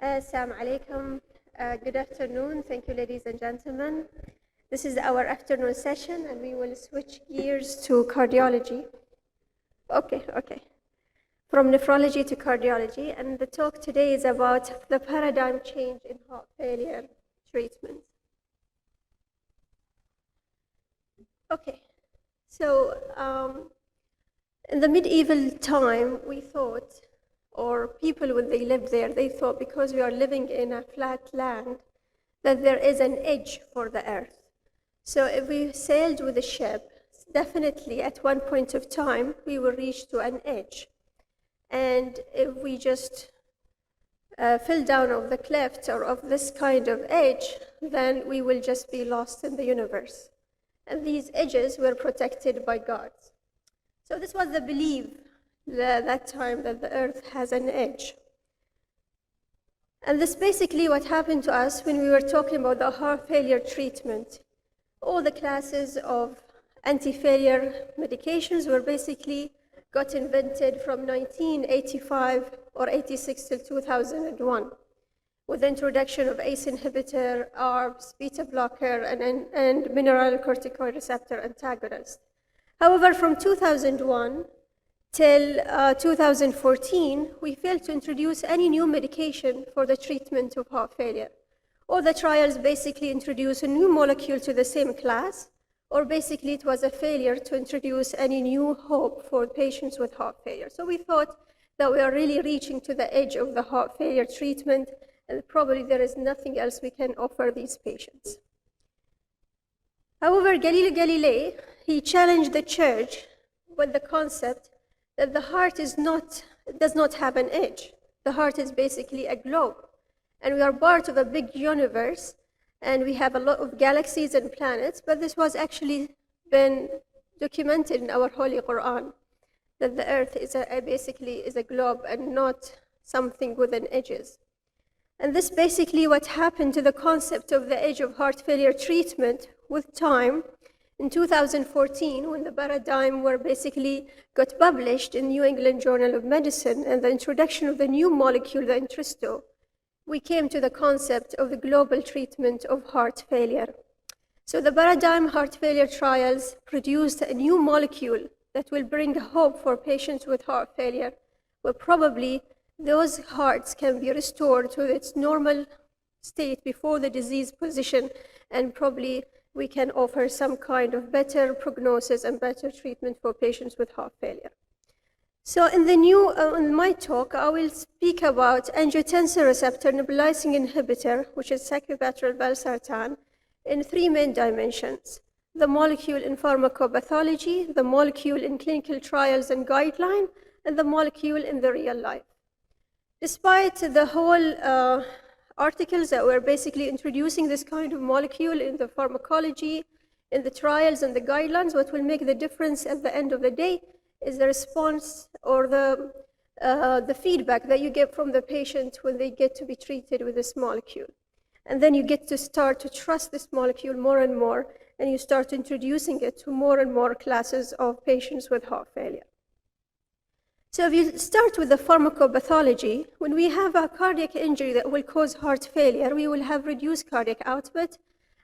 Assalamu alaikum. Good afternoon. Thank you, ladies and gentlemen. This is our afternoon session, and we will switch gears to cardiology. Okay. From nephrology to cardiology, and the talk today is about the paradigm change in heart failure treatment. Okay, so in the medieval time, we thought, or people when they lived there, they thought because we are living in a flat land, that there is an edge for the earth. So if we sailed with a ship, definitely at one point of time, we will reach to an edge. And if we just fell down of the cliff or of this kind of edge, then we will just be lost in the universe. And these edges were protected by God. So this was the belief that time that the earth has an edge. And this basically what happened to us when we were talking about the heart failure treatment. All the classes of anti-failure medications were basically got invented from 1985 or 86 till 2001 with the introduction of ACE inhibitor, ARBs, beta blocker, and mineralocorticoid receptor antagonist. However, from 2001 till 2014, we failed to introduce any new medication for the treatment of heart failure. All the trials basically introduced a new molecule to the same class, or basically it was a failure to introduce any new hope for patients with heart failure. So we thought that we are really reaching to the edge of the heart failure treatment, and probably there is nothing else we can offer these patients. However, Galileo Galilei, he challenged the church with the concept that the heart does not have an edge. The heart is basically a globe. And we are part of a big universe, and we have a lot of galaxies and planets, but this was actually been documented in our Holy Quran, that the earth is basically is a globe and not something with an edges. And this basically what happened to the concept of the edge of heart failure treatment with time. In 2014, when the paradigm were basically got published in New England Journal of Medicine and the introduction of the new molecule, the Entresto, we came to the concept of the global treatment of heart failure. So the paradigm heart failure trials produced a new molecule that will bring hope for patients with heart failure, where probably those hearts can be restored to its normal state before the disease position, and probably we can offer some kind of better prognosis and better treatment for patients with heart failure. So in my talk, I will speak about angiotensin receptor nebulizing inhibitor, which is sacubitril valsartan, in three main dimensions: the molecule in pharmacopathology, the molecule in clinical trials and guideline, and the molecule in the real life. Despite the whole articles that were basically introducing this kind of molecule in the pharmacology, in the trials and the guidelines, what will make the difference at the end of the day is the response or the feedback that you get from the patient when they get to be treated with this molecule. And then you get to start to trust this molecule more and more, and you start introducing it to more and more classes of patients with heart failure. So if you start with the pharmacopathology, when we have a cardiac injury that will cause heart failure, we will have reduced cardiac output,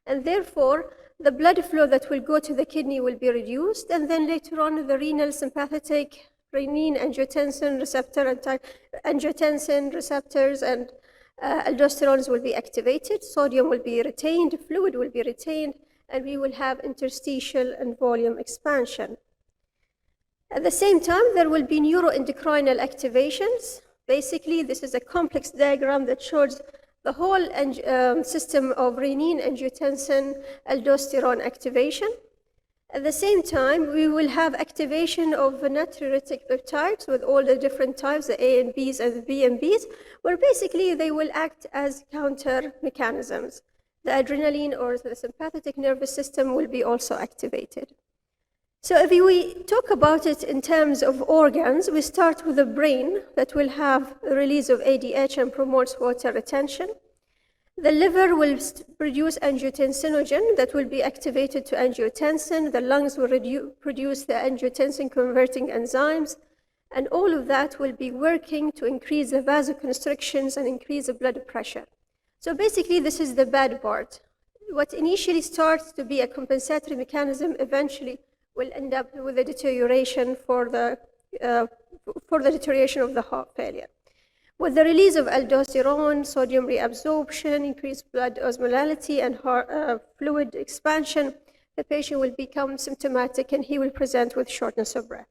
and therefore the blood flow that will go to the kidney will be reduced, and then later on the renal sympathetic renin angiotensin receptors and aldosterons will be activated, sodium will be retained, fluid will be retained, and we will have interstitial and volume expansion. At the same time, there will be neuroendocrinal activations. Basically, this is a complex diagram that shows the whole system of renin, angiotensin, aldosterone activation. At the same time, we will have activation of natriuretic peptides with all the different types, the A and Bs and the B and Bs, where basically they will act as counter mechanisms. The adrenaline or the sympathetic nervous system will be also activated. So if we talk about it in terms of organs, we start with the brain that will have a release of ADH and promotes water retention. The liver will produce angiotensinogen that will be activated to angiotensin. The lungs will produce the angiotensin converting enzymes. And all of that will be working to increase the vasoconstrictions and increase the blood pressure. So basically, this is the bad part. What initially starts to be a compensatory mechanism eventually will end up with a deterioration for the deterioration of the heart failure. With the release of aldosterone, sodium reabsorption, increased blood osmolality, and fluid expansion, the patient will become symptomatic and he will present with shortness of breath.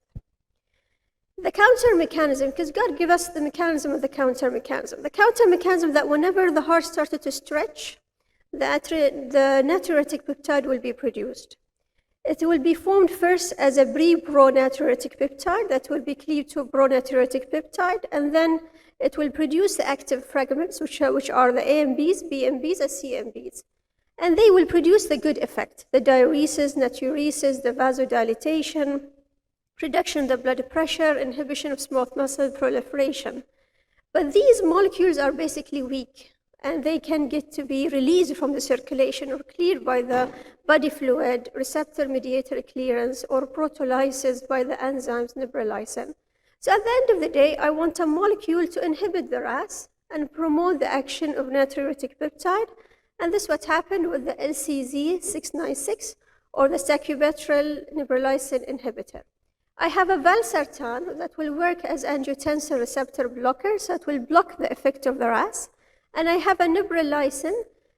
The counter mechanism, because God gave us the mechanism of the counter mechanism. The counter mechanism that whenever the heart started to stretch, the natriuretic peptide will be produced. It will be formed first as a pre-pronatriuretic peptide that will be cleaved to a pronatriuretic peptide, and then it will produce the active fragments, which are the AMBs, BMBs, and CMBs. And they will produce the good effect, the diuresis, natriuresis, the vasodilatation, reduction of the blood pressure, inhibition of smooth muscle proliferation. But these molecules are basically weak, and they can get to be released from the circulation or cleared by the body fluid, receptor-mediated clearance, or proteolysis by the enzymes neprilysin. So at the end of the day, I want a molecule to inhibit the RAS and promote the action of natriuretic peptide, and this is what happened with the LCZ696, or the sacubitril neprilysin inhibitor. I have a valsartan that will work as angiotensin receptor blocker, so it will block the effect of the RAS. And I have a neprilysin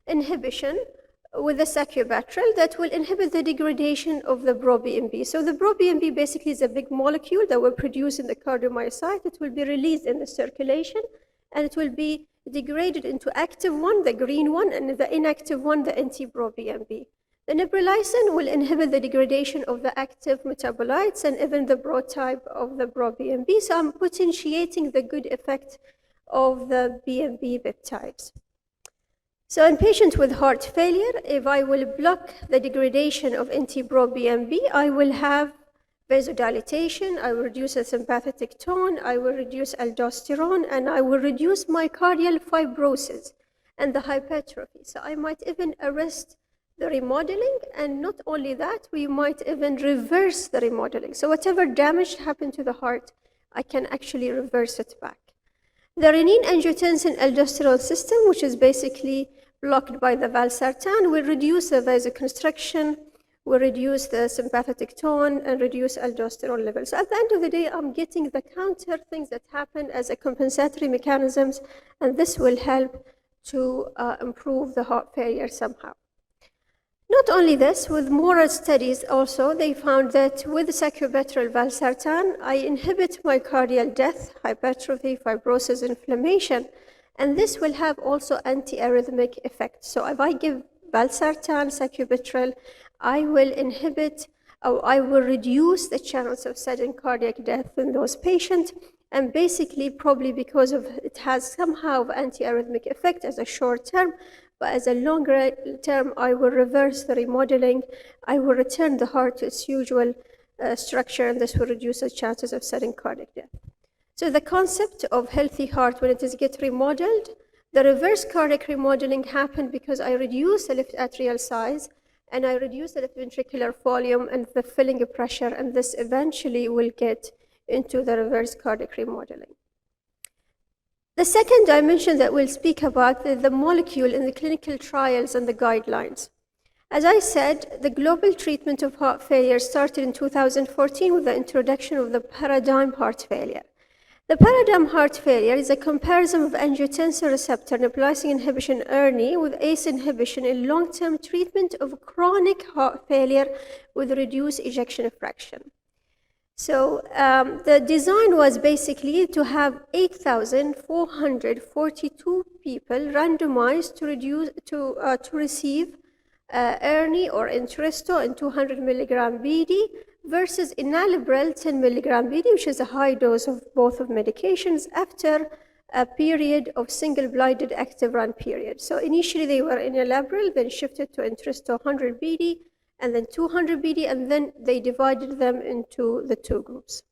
inhibition with the sacubitril that will inhibit the degradation of the pro-BMB. So the pro-BMB basically is a big molecule that will produce in the cardiomyocyte. It will be released in the circulation, and it will be degraded into active one, the green one, and the inactive one, the anti-pro-BMB. The neprilysin will inhibit the degradation of the active metabolites and even the pro-type of the pro-BMB. So I'm potentiating the good effect of the BMB peptides. So in patients with heart failure, if I will block the degradation of anti-pro-BMB, I will have vasodilatation, I will reduce the sympathetic tone, I will reduce aldosterone, and I will reduce myocardial fibrosis and the hypertrophy. So I might even arrest the remodeling, and not only that, we might even reverse the remodeling. So whatever damage happened to the heart, I can actually reverse it back. The renin-angiotensin-aldosterone system, which is basically blocked by the valsartan, will reduce the vasoconstriction, will reduce the sympathetic tone, and reduce aldosterone levels. So at the end of the day, I'm getting the counter things that happen as a compensatory mechanisms, and this will help to improve the heart failure somehow. Not only this, with more studies also, they found that with sacubitril valsartan, I inhibit myocardial death, hypertrophy, fibrosis, inflammation, and this will have also antiarrhythmic effects. So if I give valsartan, sacubitril, I will inhibit, or I will reduce the chance of sudden cardiac death in those patients, and basically probably because of it has somehow antiarrhythmic effect as a short term, but as a longer term, I will reverse the remodeling. I will return the heart to its usual structure, and this will reduce the chances of sudden cardiac death. So the concept of healthy heart, when it is get remodeled, the reverse cardiac remodeling happened because I reduce the left atrial size, and I reduce the left ventricular volume and the filling pressure, and this eventually will get into the reverse cardiac remodeling. The second dimension that we'll speak about is the molecule in the clinical trials and the guidelines. As I said, the global treatment of heart failure started in 2014 with the introduction of the paradigm heart failure. The paradigm heart failure is a comparison of angiotensin receptor neprilysin inhibition ERNI with ACE inhibition in long-term treatment of chronic heart failure with reduced ejection fraction. So the design was basically to have 8,442 people randomized to receive ERNI or Entresto in 200 milligram BD versus enalapril 10 milligram BD, which is a high dose of both of medications, after a period of single-blinded active run period. So initially they were enalapril, then shifted to Entresto 100 BD, and then 200 BD, and then they divided them into the two groups.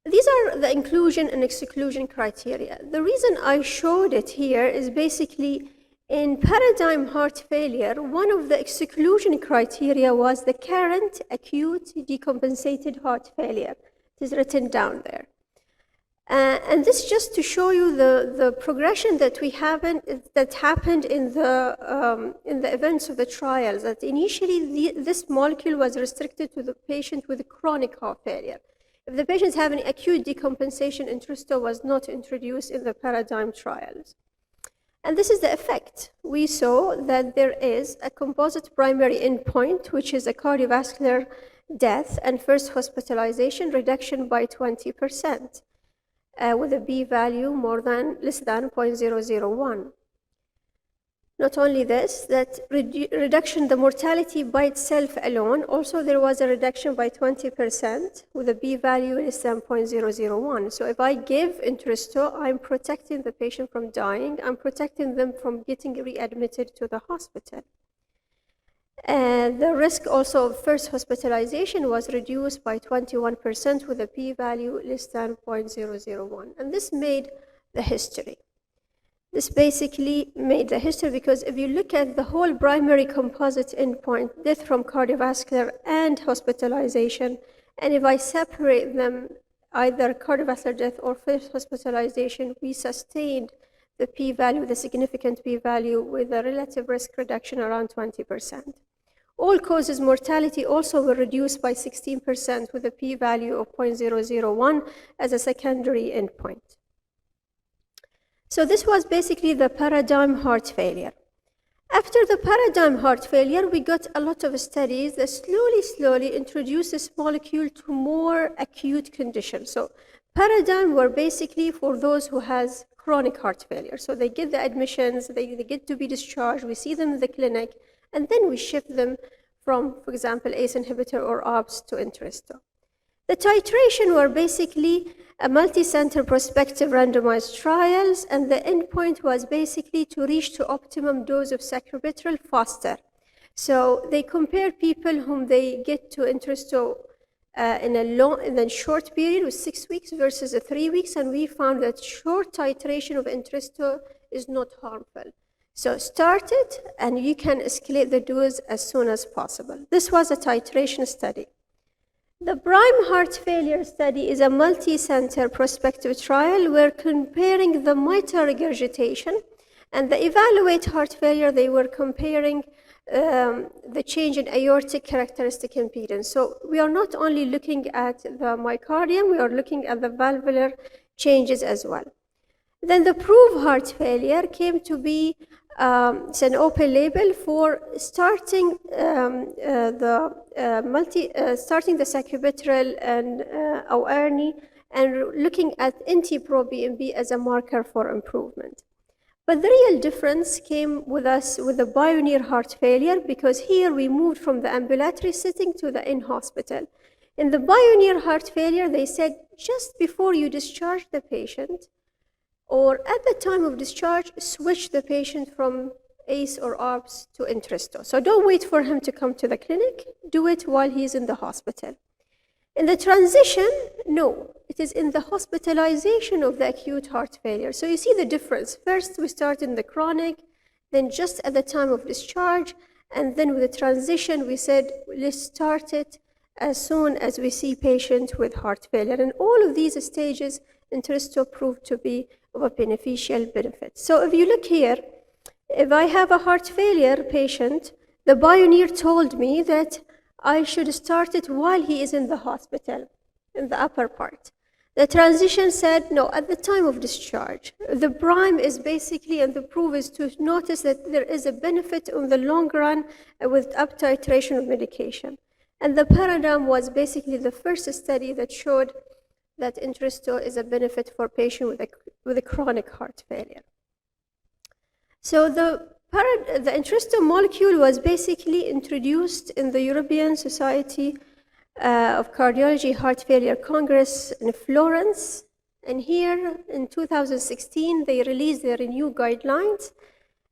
These are the inclusion and exclusion criteria. The reason I showed it here is basically in paradigm heart failure, one of the exclusion criteria was the current acute decompensated heart failure. It is written down there. And this just to show you the progression that happened in the events of the trials. That initially this molecule was restricted to the patient with chronic heart failure. If the patient is having acute decompensation, Entresto was not introduced in the paradigm trials. And this is the effect. We saw that there is a composite primary endpoint, which is a cardiovascular death and first hospitalization reduction by 20%. With a p-value less than 0.001. Not only this, that reduction, the mortality by itself alone, also there was a reduction by 20% with a p-value less than 0.001. So if I give Entresto, I'm protecting the patient from dying, I'm protecting them from getting readmitted to the hospital. The risk also of first hospitalization was reduced by 21% with a p-value less than 0.001. And this made the history. This basically made the history because if you look at the whole primary composite endpoint, death from cardiovascular and hospitalization, and if I separate them, either cardiovascular death or first hospitalization, we sustained the p-value, the significant p-value, with a relative risk reduction around 20%. All causes mortality also were reduced by 16% with a p-value of 0.001 as a secondary endpoint. So this was basically the paradigm heart failure. After the paradigm heart failure, we got a lot of studies that slowly introduced this molecule to more acute conditions. So paradigm were basically for those who has chronic heart failure. So they get the admissions, they get to be discharged, we see them in the clinic, and then we shift them from, for example, ACE inhibitor or ARBs to Entresto. The titration were basically a multi-center prospective randomized trials, and the endpoint was basically to reach to optimum dose of sacubitril faster. So they compared people whom they get to Entresto in a short period with 6 weeks versus 3 weeks, and we found that short titration of Entresto is not harmful. So start it, and you can escalate the dose as soon as possible. This was a titration study. The PRIME heart failure study is a multi-center prospective trial where comparing the mitral regurgitation and the evaluate heart failure, they were comparing the change in aortic characteristic impedance. So we are not only looking at the myocardium, we are looking at the valvular changes as well. Then the PROVE heart failure came to be it's an open label for starting starting the sacubitril and ARNI and looking at NT-proBNP as a marker for improvement. But the real difference came with us with the pioneer heart failure, because here we moved from the ambulatory setting to the in-hospital. In the pioneer heart failure, they said just before you discharge the patient, or at the time of discharge, switch the patient from ACE or ARBs to Entresto. So don't wait for him to come to the clinic, do it while he's in the hospital. In the transition, no, it is in the hospitalization of the acute heart failure. So you see the difference. First, we start in the chronic, then just at the time of discharge, and then with the transition, we said, let's start it as soon as we see patient with heart failure. And all of these stages, Entresto proved to be of a beneficial benefit. So if you look here, if I have a heart failure patient, the pioneer told me that I should start it while he is in the hospital, in the upper part. The transition said, no, at the time of discharge. The PRIME is basically, and the PROVE is to notice that there is a benefit in the long run with up titration of medication. And the paradigm was basically the first study that showed that Entresto is a benefit for patients with a chronic heart failure. So the Entresto molecule was basically introduced in the European Society of Cardiology Heart Failure Congress in Florence. And here in 2016, they released their new guidelines.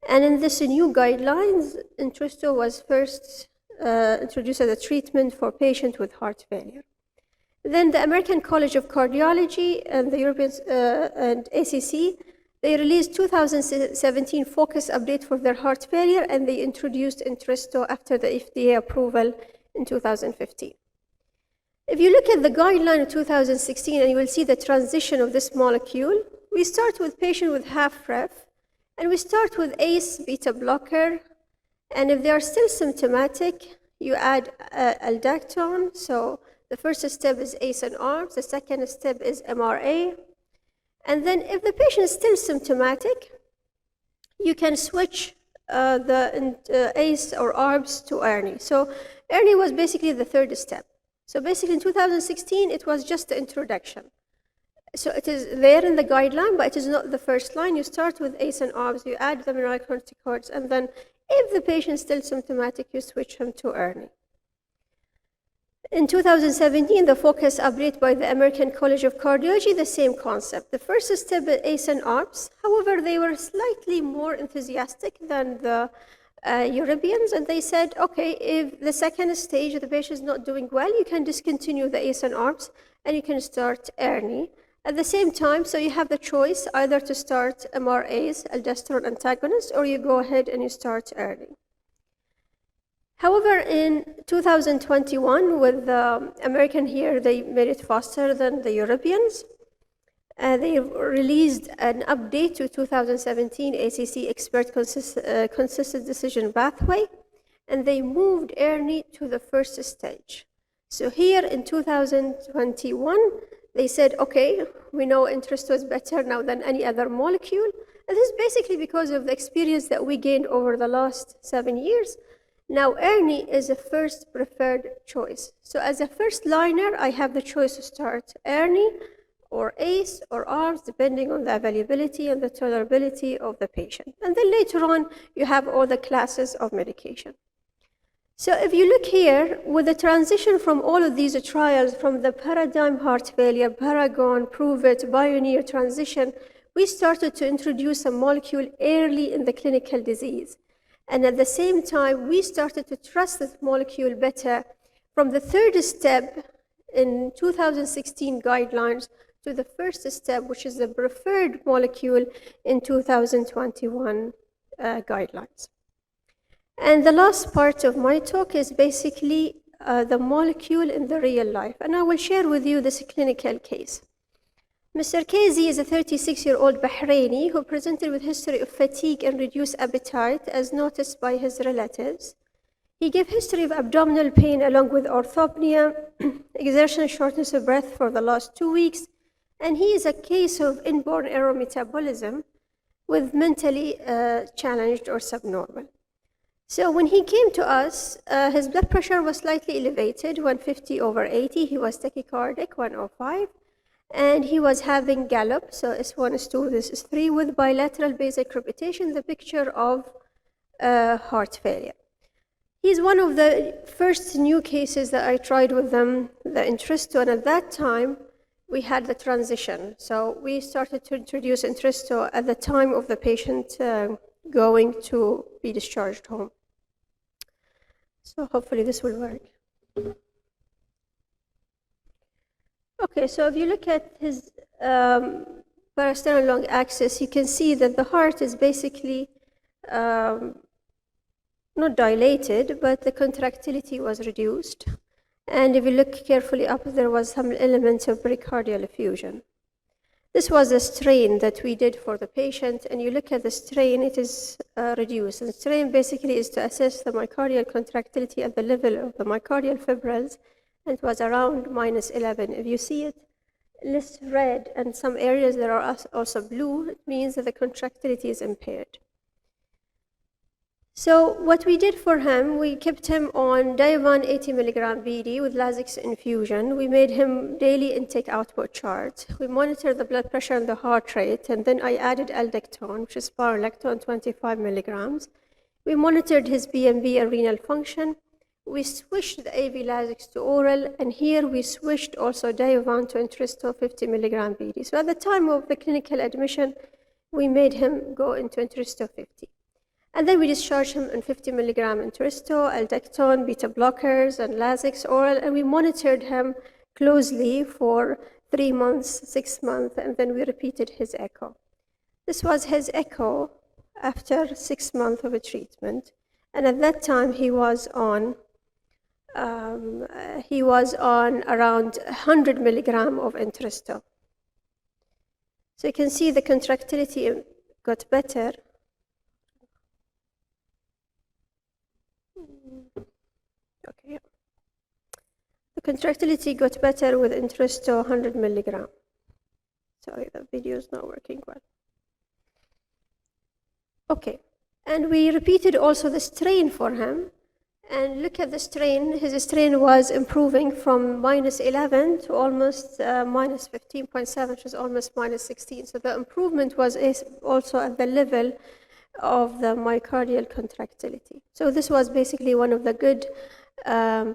And in this new guidelines, Entresto was first introduced as a treatment for patients with heart failure. Then the American College of Cardiology and the European and ACC, they released 2017 focus update for their heart failure, and they introduced Entresto after the FDA approval in 2015. If you look at the guideline of 2016, and you will see the transition of this molecule, we start with patient with half-ref, and we start with ACE beta blocker, and if they are still symptomatic, you add aldactone. So the first step is ACE and ARBs, the second step is MRA, and then if the patient is still symptomatic, you can switch the ACE or ARBs to ERNI. So ERNI was basically the third step. So basically in 2016, it was just the introduction. So it is there in the guideline, but it is not the first line. You start with ACE and ARBs, you add the mineralocorticoids, and then if the patient is still symptomatic, you switch him to ERNI. In 2017, the focus update by the American College of Cardiology, the same concept. The first step is ACE and ARBs. However, they were slightly more enthusiastic than the Europeans, and they said, okay, if the second stage, the patient is not doing well, you can discontinue the ACE and ARBs, and you can start ERNI. At the same time, so you have the choice either to start MRAs, aldosterone antagonists, or you go ahead and you start ERNI. However, in 2021, with the American here, they made it faster than the Europeans. They released an update to 2017 ACC Expert consistent decision pathway, and they moved ERNI to the first stage. So here in 2021, they said, okay, we know Entresto is better now than any other molecule. And this is basically because of the experience that we gained over the last 7 years. Now, ERNI is a first preferred choice. So as a first liner, I have the choice to start ERNI or ACE or ARBs, depending on the availability and the tolerability of the patient. And then later on, you have all the classes of medication. So if you look here, with the transition from all of these trials, from the paradigm heart failure, Paragon, Prove It, Pioneer transition, we started to introduce a molecule early in the clinical disease. And at the same time, we started to trust this molecule better from the third step in 2016 guidelines to the first step, which is the preferred molecule in 2021 guidelines. And the last part of my talk is basically the molecule in the real life. And I will share with you this clinical case. Mr. Kazi is a 36-year-old Bahraini who presented with history of fatigue and reduced appetite as noticed by his relatives. He gave history of abdominal pain along with orthopnea, exertion shortness of breath for the last 2 weeks, and he is a case of inborn error metabolism with mentally challenged or subnormal. So when he came to us, his blood pressure was slightly elevated, 150/80. He was tachycardic, 105. And he was having gallop, so S1, S2, this is 3, with bilateral basic crepitation, the picture of heart failure. He's one of the first new cases that I tried with them, the Entresto, and at that time, we had the transition. So we started to introduce Entresto at the time of the patient going to be discharged home. So hopefully this will work. Okay, so if you look at his parasternal lung axis, you can see that the heart is basically not dilated, but the contractility was reduced. And if you look carefully up, there was some element of pericardial effusion. This was a strain that we did for the patient, and you look at the strain, it is reduced. And strain basically is to assess the myocardial contractility at the level of the myocardial fibrils, and it was around -11. If you see it less red and some areas that are also blue, it means that the contractility is impaired. So what we did for him, we kept him on Diovan 80 milligram BD with Lasix infusion. We made him daily intake output chart. We monitored the blood pressure and the heart rate, and then I added aldactone, which is spironolactone, 25 milligrams. We monitored his BMB and renal function. We switched the AV Lasix to oral, and here we switched also Diovan to Entresto 50 milligram BD. So at the time of the clinical admission, we made him go into Entresto 50. And then we discharged him on 50 milligram Entresto, aldactone, beta blockers, and Lasix oral, and we monitored him closely for 3 months, 6 months, and then we repeated his echo. This was his echo after 6 months of a treatment, and at that time he was on he was on around 100 milligram of Entresto. So you can see the contractility got better. Okay, yeah. The contractility got better with Entresto 100 milligram. Sorry, the video is not working well. Okay, and we repeated also the strain for him. And look at the strain. His strain was improving from -11 to almost -15.7, which is almost -16. So the improvement was also at the level of the myocardial contractility. So this was basically one of the good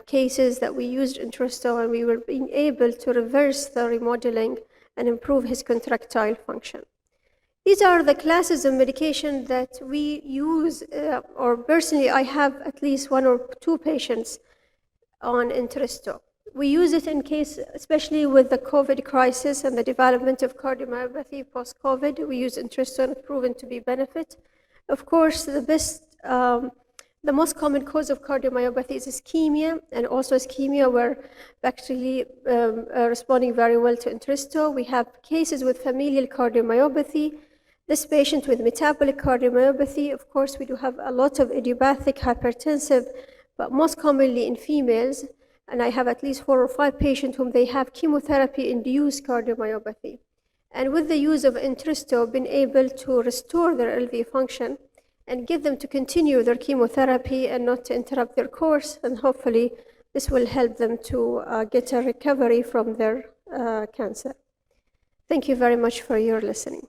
cases that we used Entresto, and we were being able to reverse the remodeling and improve his contractile function. These are the classes of medication that we use, or personally, I have at least 1 or 2 patients on Entresto. We use it in case, especially with the COVID crisis and the development of cardiomyopathy post-COVID, we use Entresto and it's proven to be benefit. Of course, the most common cause of cardiomyopathy is ischemia, and also ischemia we're actually responding very well to Entresto. We have cases with familial cardiomyopathy. This patient with metabolic cardiomyopathy, of course, we do have a lot of idiopathic hypertensive, but most commonly in females. And I have at least 4 or 5 patients whom they have chemotherapy-induced cardiomyopathy. And with the use of Entresto, been able to restore their LV function and get them to continue their chemotherapy and not to interrupt their course. And hopefully, this will help them to get a recovery from their cancer. Thank you very much for your listening.